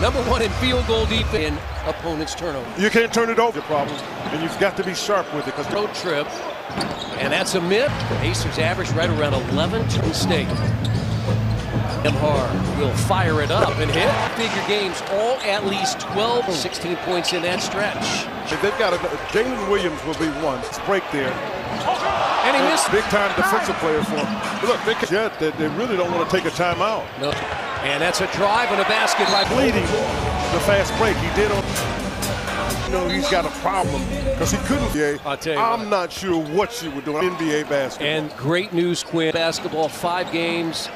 #1 in field goal defense in opponent's turnover. You can't turn it over, problem, and you've got to be sharp with it. Road trip, and that's a miss. The Pacers average right around 11 to state. Nemhard will fire it up and hit. Figure games all at least 12, 16 points in that stretch. They've got Jalen Williams will be one. It's break there. And he missed. Big time defensive player for him. Look, they really don't want to take a timeout. No. And that's a drive and a basket by Bleeding the fast break. He did on. He's got a problem because he couldn't. I'll tell you I'm not sure what you were doing. NBA basketball. And great news, Quinn. Basketball, 5 games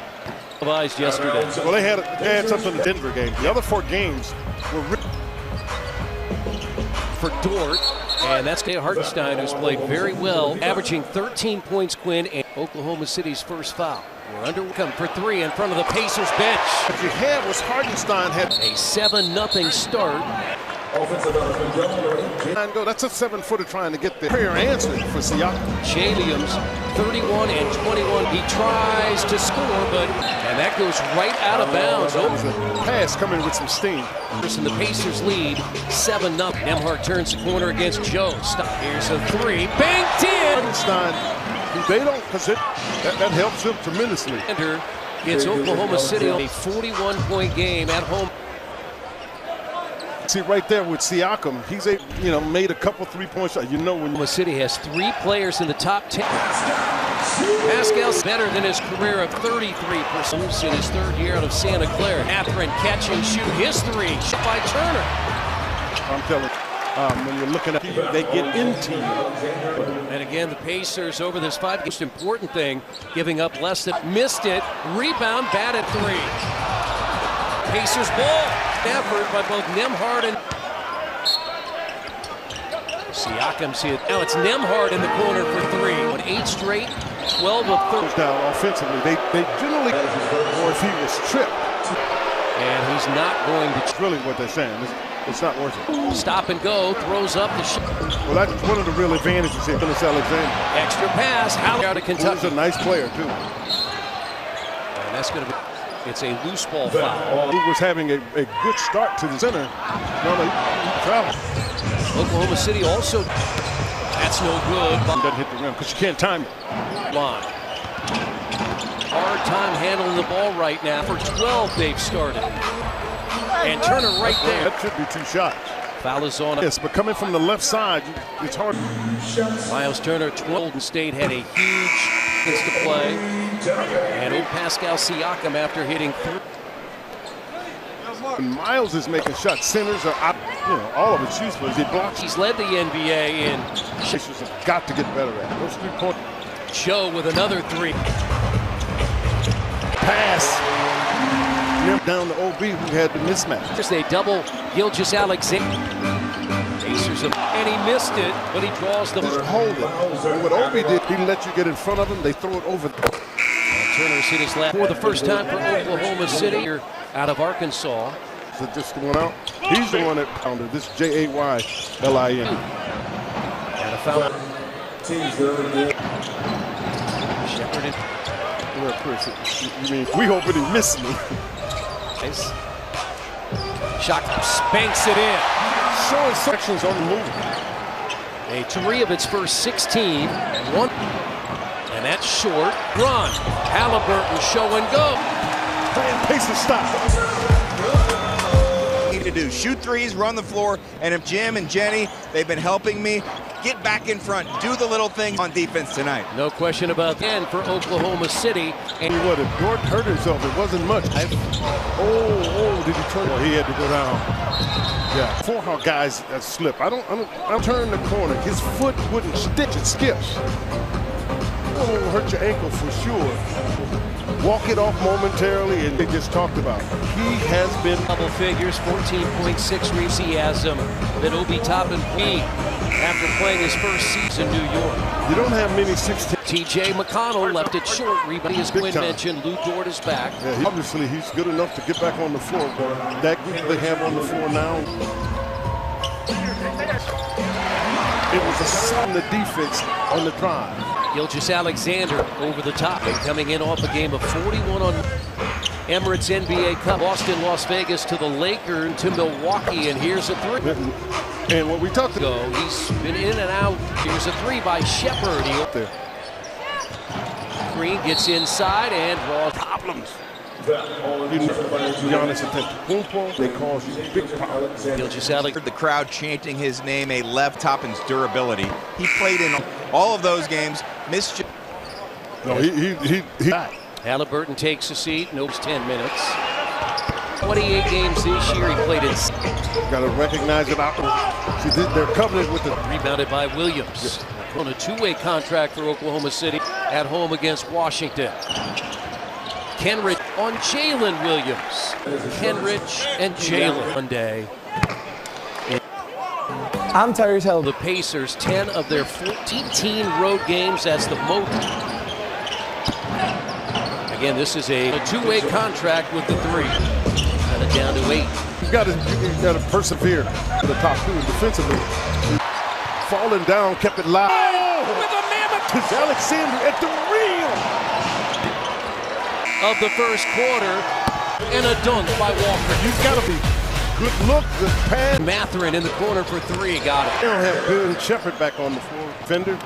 televised yesterday. Well, they had something in the Denver game. The other 4 games were for Dort, and that's Dale Hartenstein, who's played very well, averaging 13 points, Quinn, and Oklahoma City's first foul. We're undercome for 3 in front of the Pacers bench. What you had was Hartenstein had a 7-0 start. That's a 7-footer trying to get the prayer answered for Siakam. Williams, 31 and 21. He tries to score, and that goes right out of bounds. That was a pass coming with some steam. And the Pacers lead 7-0. Nemhard turns the corner against Joe. Here's a 3. Banked in. Hartenstein, they don't, because that helps him tremendously. It's Oklahoma City on a 41-point game at home. See right there with Siakam, he's made a couple 3-point shots. When Oklahoma City has 3 players in the top 10. Pascal's better than his career of 33% in his 3rd year out of Santa Clara. Catherine catch and shoot his 3 shot by Turner. I'm telling you, when you're looking at you, they get into you. And again, the Pacers over this 5. Most important thing, giving up less than missed it. Rebound, batted 3. Pacers ball. Effort by both Nemhard and Siakam. See it now. It's Nemhard in the corner for 3. On 8 straight, 12 of 30. Down offensively, they generally, or if he was tripped, and he's not going to. That's really what they're saying. It's not worth it. Stop and go. Throws up the shot. Well, that's one of the real advantages here. Phyllis Alexander. Extra pass. How out of Kentucky? He's a nice player too. And that's going to be. It's a loose ball foul. Who was having a good start to the center. No, he traveled. Oklahoma City also. That's no good. Doesn't hit the rim because you can't time it. Line. Hard time handling the ball right now. For 12 they've started. And Turner right there. That should be 2 shots. Foul is on. Yes, but coming from the left side, it's hard. Miles Turner, Golden State had a huge chance to play. And Pascal Siakam after hitting 3. Miles is making shots. Centers are out, all of it's useless. He blocks. He's led the NBA in. Pacers have got to get better at it. Those 3-point. Joe with another 3. Pass. Down to OB who had the mismatch. Just they double Gilgeous-Alexander. Pacers and he missed it, but he draws the hold it. And what OB did, he let you get in front of him. They throw it over. Turner's hit his lap for the first time for Oklahoma City out of Arkansas. So just the one out. He's the one that pounded. This Jaylin. And a foul. Shepherded. You mean we hoping he missed me? Nice. Shot spanks it in. Showing sections on the move. A 3 of its first 16. 1. And that's short. Run. Halliburton show and go. Pacers stop. Need to do shoot 3s, run the floor, and if Jim and Jenny, they've been helping me get back in front, do the little things on defense tonight. No question about that for Oklahoma City. And what if Dort hurt himself? It wasn't much. Did he turn? He had to go down. Yeah. For how guys that slip. I'm turning the corner. His foot wouldn't stitch. It skips. It will hurt your ankle for sure. Walk it off momentarily, and they just talked about it. He has been double figures, 14.6 rebounds. He has been Obi Toppin P after playing his first season in New York. You don't have many 16. T.J. McConnell left it short. Rebound, as Quinn mentioned, Lou Dort is back. Yeah, obviously, he's good enough to get back on the floor, but that group they have on the floor now. It was a sign of the defense on the drive. Gilgeous-Alexander over the top and coming in off a game of 41 on. Emirates NBA Cup, Boston, Las Vegas to the Lakers to Milwaukee, and here's a three. And what we talked about, he's been in and out. Here's a three by Shepard. Green gets inside and draws problems. Giannis Antetokounmpo, they cause you big problems. He'll just out The crowd chanting his name, a left Toppin's durability. He played in all of those games. Missed. No, he. Halliburton takes a seat. Knows 10 minutes. 28 games this year. He played in. Got to recognize it. See, they're covered with the. Rebounded by Williams. On a two-way contract for Oklahoma City at home against Washington. Kenrich on Jalen Williams. Kenrich and Jalen one day. I'm tired as hell. The Pacers, 10 of their 14 road games. That's the most. Again, this is a two-way contract with the three. Got it down to 8. You got to persevere to the top two defensively. Falling down, kept it live. Oh, with a mammoth It's Alexander at the rim of the first quarter, and a dunk by Walker. You've got to be good look, good pass. Mathurin in the corner for 3. Got it. They don't have Bill and Shepard back on the floor, defender,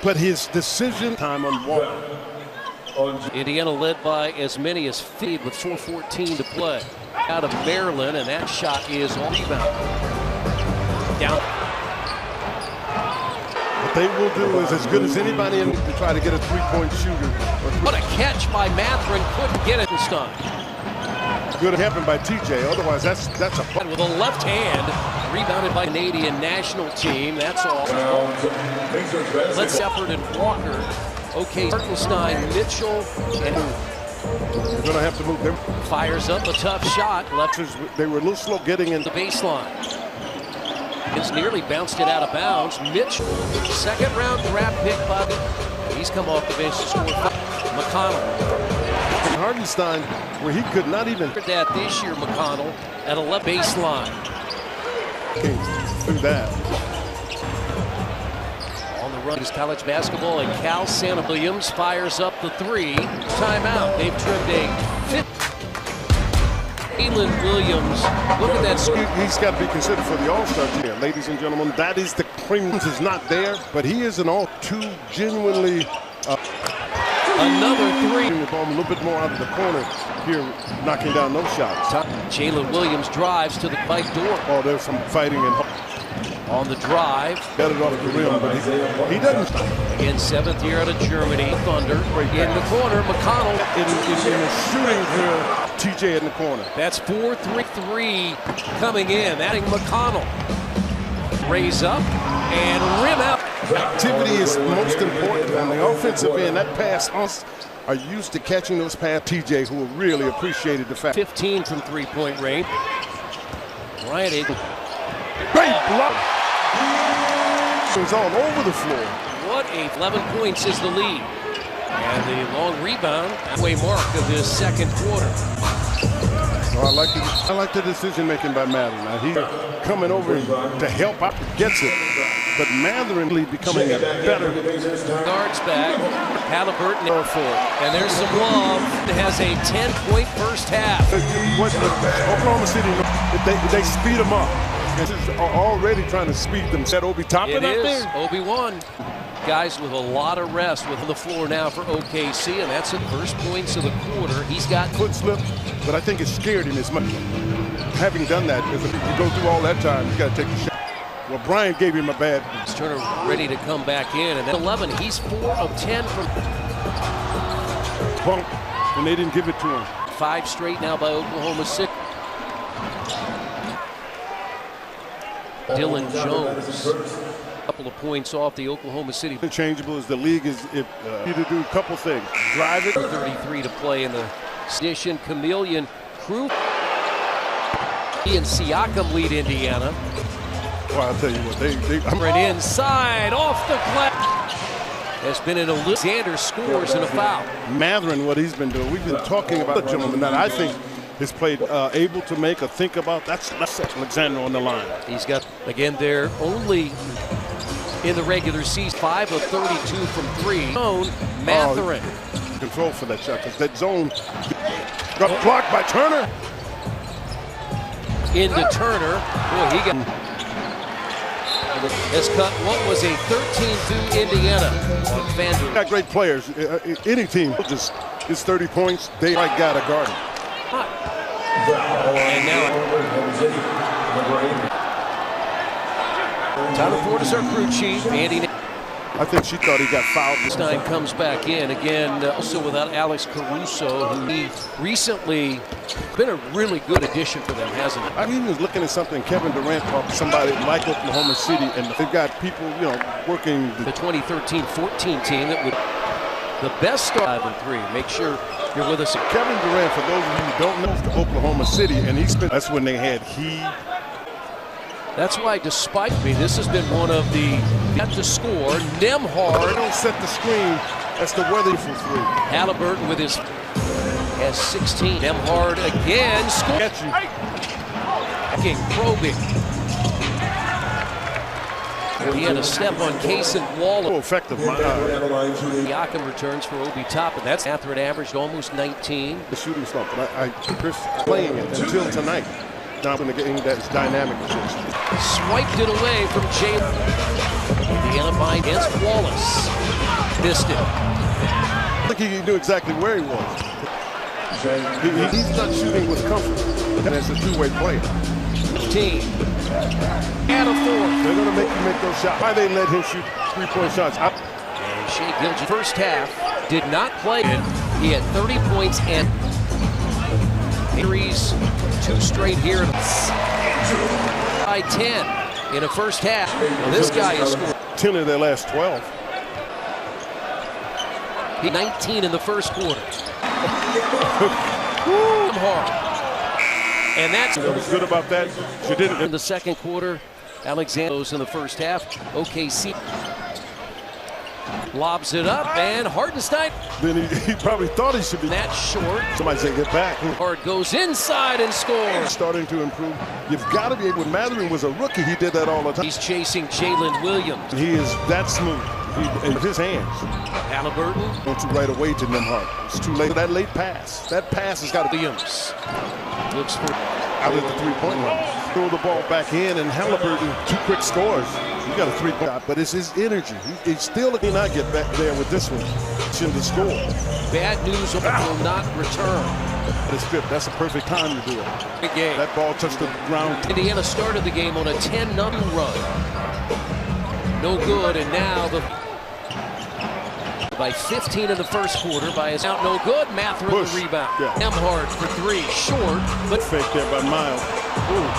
but his decision time on Walker. Indiana led by as many as 50 with 4:14 to play. Out of Maryland, and that shot is on rebound. Down. What they will do is as good as anybody in to try to get a three-point shooter. What a catch by Mathurin. Couldn't get it this time. Good happen by TJ. Otherwise, that's a. And with a left hand, rebounded by Canadian national team. That's all. Let's Shepard and Walker. Okay, Hartenstein, Mitchell, and They're going to have to move them. fires up a tough shot. Left They were a little slow getting in. the baseline. It's nearly bounced it out of bounds. Mitchell, second round draft pick by the. He's come off the bench to score 5. McConnell. Hartenstein, where he could not even That this year, McConnell at a left baseline. do that. On the run is college basketball, and Cal Santa Williams fires up the 3. Timeout. They've trimmed a 5th. Jalen Williams, look at that scoop. He's got to be considered for the All-Star team. Ladies and gentlemen, that is the cream. Is not there, but he is an all-too genuinely. Another 3. The ball a little bit more out of the corner here, knocking down those shots. Jalen Williams drives to the bike door. Oh, there's some fighting and On the drive. got it off the rim, but he doesn't. Again, 7th year out of Germany. Thunder in the corner. McConnell. In a shooting drill, TJ in the corner. That's 4-3 coming in. Adding McConnell. Raise up and rim out. Activity is most important on the offensive end. That pass are used to catching those pass. TJ, who really appreciated the fact. 15 from three-point range. Bryant able. Great block. It was all over the floor. What 11 points is the lead. And the long rebound, halfway mark of this second quarter. Oh, I like the decision making by Mathurin. Now he's coming over to help out, gets it. But Mathurin becoming a better Guards back. Halliburton for it. And there's some love. It has a 10-point first half. Oklahoma City, they speed them up. This is already trying to speed them. That Obi Toppin out there? Obi won. Guys with a lot of rest with the floor now for OKC, and that's the first points of the quarter. He's got Foot slip, but I think it scared him as much. Having done that, if you go through all that time, you got to take the shot. Well, Brian gave him a bad. Turner ready to come back in, and then 11. He's 4 of 10 from bump, and they didn't give it to him. 5 straight now by Oklahoma City. Dylan Jones, a couple of points off the Oklahoma City. Interchangeable as the league is you to do a couple things. Drive it. 33 to play in the edition. Chameleon Crew and Siakam lead Indiana. Well, I'll tell you what, Right inside, off the glass. Has been an Alexander scores and a foul. Mathurin, what he's been doing. We've been talking about the gentleman that I think has played able to make or think about. That's Alexander on the line. He's got, again, they're only in the regular season 5 of 32 from 3. Mathurin. control for that shot because that zone got blocked by Turner. Into Turner. Boy, he has cut what was a 13-2 Indiana on FanDuel. Got great players. Any team just gets 30 points. They right got a guard. And now Tyler Ford is our crew chief. Andy. I think she thought he got fouled. Stein comes back in again, also without Alex Caruso, who he recently been a really good addition for them, hasn't he? I mean, he was looking at something. Kevin Durant talked to somebody like Oklahoma City, and they've got people, working. The 2013-14 team that would the best start 5-3. Make sure you're with us. Kevin Durant, for those of you who don't know, to Oklahoma City, and that's when they had That's why, despite me, this has been one of the got to score. Nembhard. They don't set the screen. That's the weather for three. Halliburton with his has 16. Nembhard again scored. Probing. He had a step on Case and Waller. Oh, effective. Siakam returns for Obi Toppin. That's Catherine averaged almost 19. The shooting slump. Chris playing it until tonight. Not in the game that's dynamic. Swiped it away from Jalen. Indiana bind against Wallace. Missed it. I think he knew exactly where he was. He's not shooting with comfort. And it's a two-way play. 15. And a fourth. They're going to make you make those shots. Why they let him shoot three-point shots? And Shea Gilgeous, first half, did not play it. He had 30 points and threes, 2 straight here. By 10 in a first half. Well, this guy has scored 10 of their last 12. He 19 in the first quarter. Hard. And that's what's good about that. She didn't in the second quarter. Alexander's in the first half. OKC lobs it up, and Hartenstein. Then he probably thought he should be. That short. Somebody say get back. Hard goes inside and scores. Starting to improve. You've got to be able. When Mathurin was a rookie, he did that all the time. He's chasing Jalen Williams. He is that smooth. In his hands. Halliburton. Went to right away to Nembhard. It's too late. That late pass. That pass has got to be. Williams looks for out of the three-point line. Throw the ball back in, and Halliburton 2 quick scores. He got a 3-point shot, but it's his energy. He's still cannot get back there with this one. To score. Bad news will not return. That's a perfect time to do it. Big game. That ball touched the ground. Indiana started the game on a 10-0 run. No good, and now by 15 in the first quarter by his out, no good. Mathurin the rebound. Yeah. Nembhard for 3, short, but fake there by Miles. Ooh.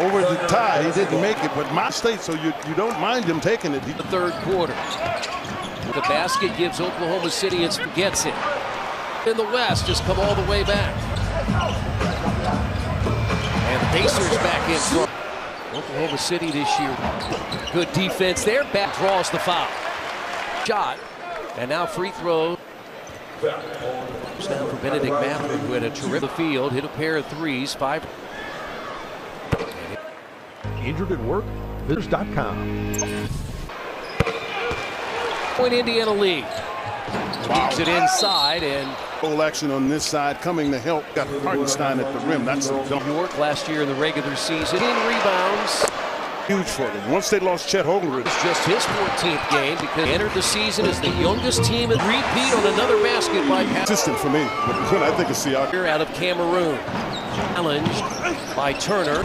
Over the tie, he didn't make it, but my state, so you don't mind him taking it. The third quarter. The basket gives Oklahoma City its gets it. In the West, just come all the way back. And Pacers back in front. Oklahoma City this year. Good defense there. Back draws the foul. Shot. And now free throw. It's down for Benedict Mathurin, who had a terrific field. Hit a pair of threes. 5. Injured at work? Visitors.com. Point Indiana lead. Keeps it inside and full action on this side coming to help. Got Hartenstein at the rim. That's New York last year in the regular season. 10 rebounds. Huge for them. Once they lost Chet Holmgren. It's just his 14th game because he entered the season as the youngest team and repeat on another basket by consistent for me when I think of Siakam. Out of Cameroon. Challenged by Turner.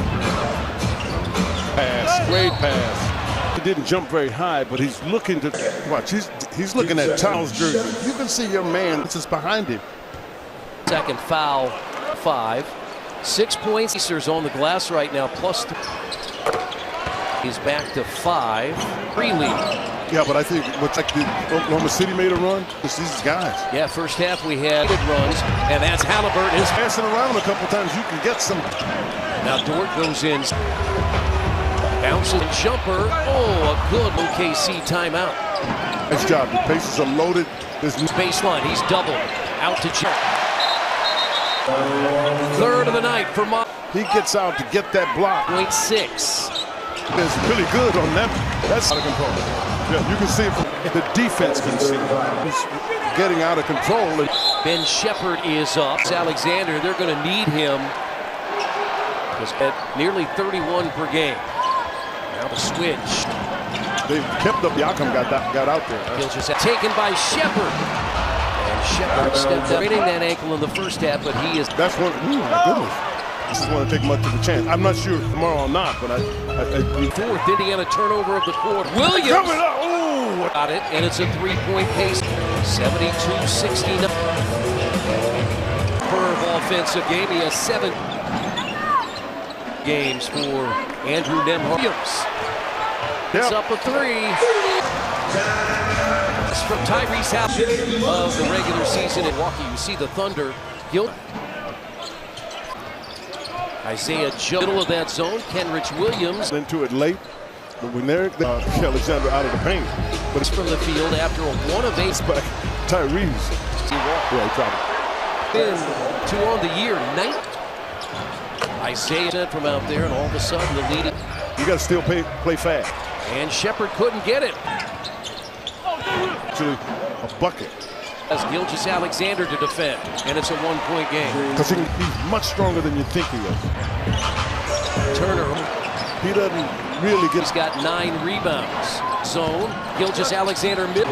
Pass, great pass. He didn't jump very high, but he's looking to watch. He's looking at Charles' jersey. You can see your man. This is behind him. Second foul, 5. 6 points. Pacers on the glass right now, plus 3. He's back to 5. 3 lead. Yeah, but I think what's like the Oklahoma City made a run. It's these guys. Yeah, first half we had good runs, and that's Halliburton. His passing around a couple times. You can get some. Now Dort goes in. Bounces and jumper. Oh, a good OKC timeout. Nice job. The Pacers are loaded. This baseline. He's doubled. Out to jump. Third of the night for Mo. He gets out to get that block. 0.6. It's really good on that. That's out of control. Yeah, you can see it from the defense can see it. He's getting out of control. Ben Shepherd is up. Alexander, they're going to need him. He's at nearly 31 per game. Now the switch. They kept up. Yakam got out there. He'll just taken by Shepherd. And Shepherd stepped up, hitting that ankle in the first half, but he is. That's one. Ooh, my goodness. This is want to take much of a chance. I'm not sure tomorrow or not, but I fourth Indiana turnover of the quarter. Williams coming up. Ooh. Got it, and it's a three-point pace. 72-69. Curve offensive game. He has 7 games for Andrew Nembhard. It's up a 3. It's from Tyrese House of the regular season in Milwaukee. You see the Thunder. Isaiah Joe, middle of that zone. Kenrich Williams into it late, but when they're Alexander out of the paint. But it's from the field after a 1 of 8. But Tyrese. Yeah, he tried it. 2 on the year. 9. Isaiah from out there, and all of a sudden the lead. You got to still play fast. And Shepherd couldn't get it. Actually, a bucket. As Gilgeous Alexander to defend, and it's a 1-point game. Because he's much stronger than you think he is. Turner. He doesn't really get. He's got 9 rebounds. Zone. Gilgeous Alexander mid.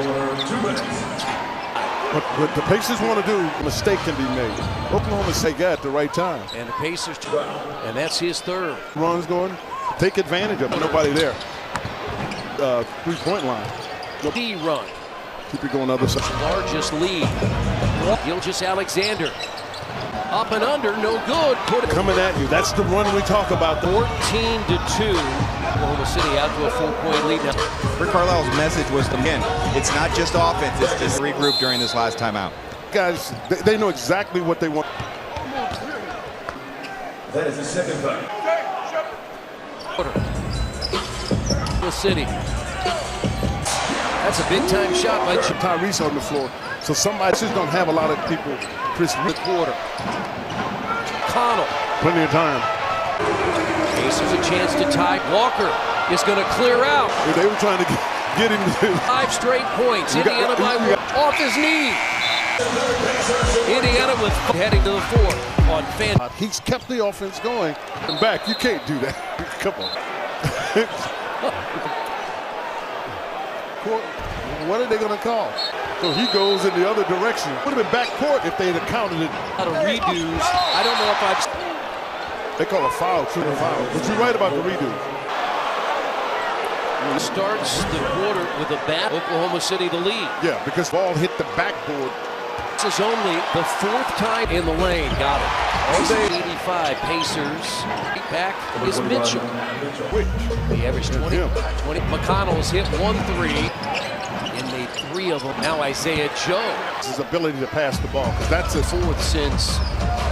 What the Pacers want to do, a mistake can be made. Oklahoma State got at the right time. And the Pacers, and that's his 3rd. Runs going, take advantage of it. Nobody there. 3-point line. D run. Keep it going other side. Largest lead. Gilgeous Alexander. Up and under, no good. Put it coming at you. That's the run we talk about. 14-2. Oklahoma City out to a 4-point lead now. Rick Carlisle's message was to win. It's not just offense, it's just regroup during this last timeout. Guys, they know exactly what they want. That is the second time. The City. That's a big-time shot by Tyrese on the floor. So somebody just don't have a lot of people. Chris quarter. Connell. Plenty of time. Pacers a chance to tie. Walker is going to clear out. They were trying to get him to 5 straight points. Indiana by off his knee. Indiana with heading to the 4th on fan. He's kept the offense going. And back, you can't do that. Come on. What are they going to call? So he goes in the other direction. Would have been backcourt if they had counted it. A lot of redos. I don't know if I've. They call a foul, shooting a foul. But you're right about the redos. He starts the quarter with a bat. Oklahoma City the lead. Yeah, because ball hit the backboard. This is only the 4th time in the lane. Got it. All day 85 Pacers. Back is Mitchell. He averaged 20. McConnell's hit 1 3. And made 3 of them. Now Isaiah Joe. His ability to pass the ball, because that's a 4th since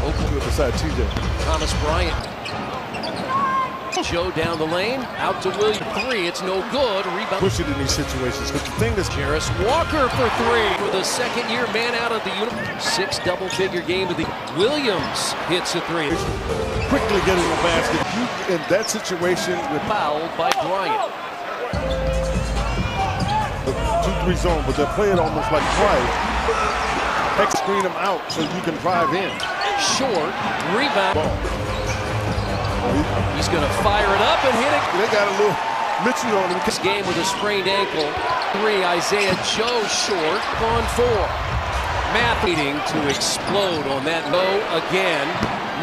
Oklahoma beside TJ. Thomas Bryant. Joe down the lane, out to Williams. 3, it's no good. Rebound. Push it in these situations. Because the thing is, Jarris Walker for 3 for the 2nd-year man out of the uniform. 6 double-figure game of the Williams hits a 3. Quickly getting the basket. In that situation, with fouled by Bryant. The 2-3 zone, but they'll play it almost like play. Hex screen them out so you can drive in. Short rebound. Ball. He's going to fire it up and hit it. They got a little Mitchell on him. This game with a sprained ankle. 3, Isaiah Joe short on 4. Math needing to explode on that low again.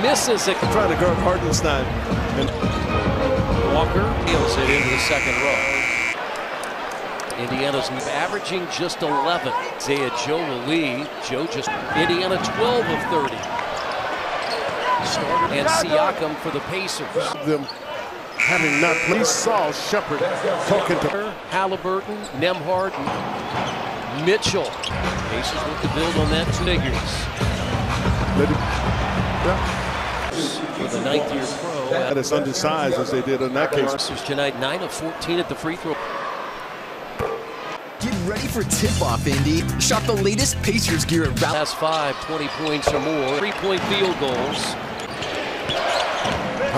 Misses it. Trying to guard Hartenstein. And Walker heels it into the 2nd row. Indiana's averaging just 11. Isaiah Joe will lead. Joe just Indiana 12 of 30. And Siakam for the Pacers. Them having not played. He saw Shepherd talking to her. Halliburton, Nembhard, Mitchell. Pacers look to build on that 2 figures. For the 9th-year pro. That is undersized as they did in that case. Pacers tonight 9 of 14 at the free throw. Get ready for tip-off, Indy. Shop the latest Pacers gear at Last 5, 20 points or more. 3-point field goals.